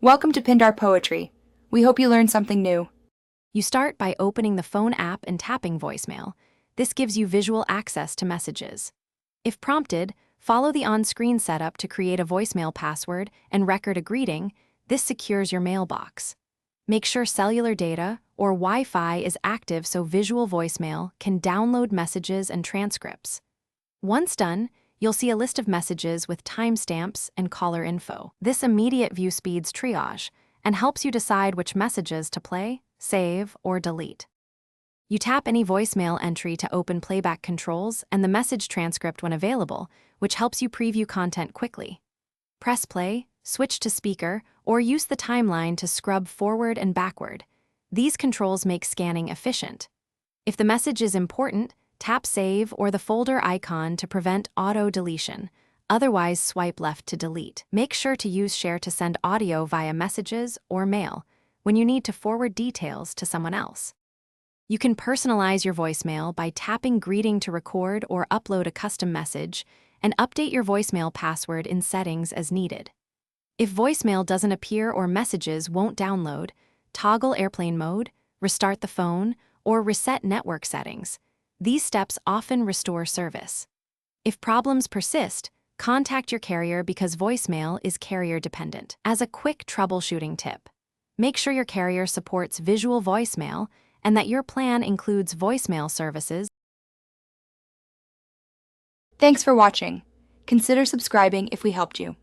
Welcome to Pindar Poetry. We hope you learned something new. You start by opening the phone app and tapping voicemail. This gives you visual access to messages. If prompted, follow the on-screen setup to create a voicemail password and record a greeting. This secures your mailbox. Make sure cellular data or Wi-Fi is active so visual voicemail can download messages and transcripts. Once done, you'll see a list of messages with timestamps and caller info. This immediate view speeds triage and helps you decide which messages to play, save, or delete. You tap any voicemail entry to open playback controls and the message transcript when available, which helps you preview content quickly. Press play, switch to speaker, or use the timeline to scrub forward and backward. These controls make scanning efficient. If the message is important, tap Save or the folder icon to prevent auto-deletion. Otherwise, swipe left to delete. Make sure to use Share to send audio via messages or mail when you need to forward details to someone else. You can personalize your voicemail by tapping Greeting to record or upload a custom message, and update your voicemail password in settings as needed. If voicemail doesn't appear or messages won't download, toggle airplane mode, restart the phone, or reset network settings. These steps often restore service. If problems persist, contact your carrier because voicemail is carrier dependent. As a quick troubleshooting tip, make sure your carrier supports visual voicemail and that your plan includes voicemail services. Thanks for watching. Consider subscribing if we helped you.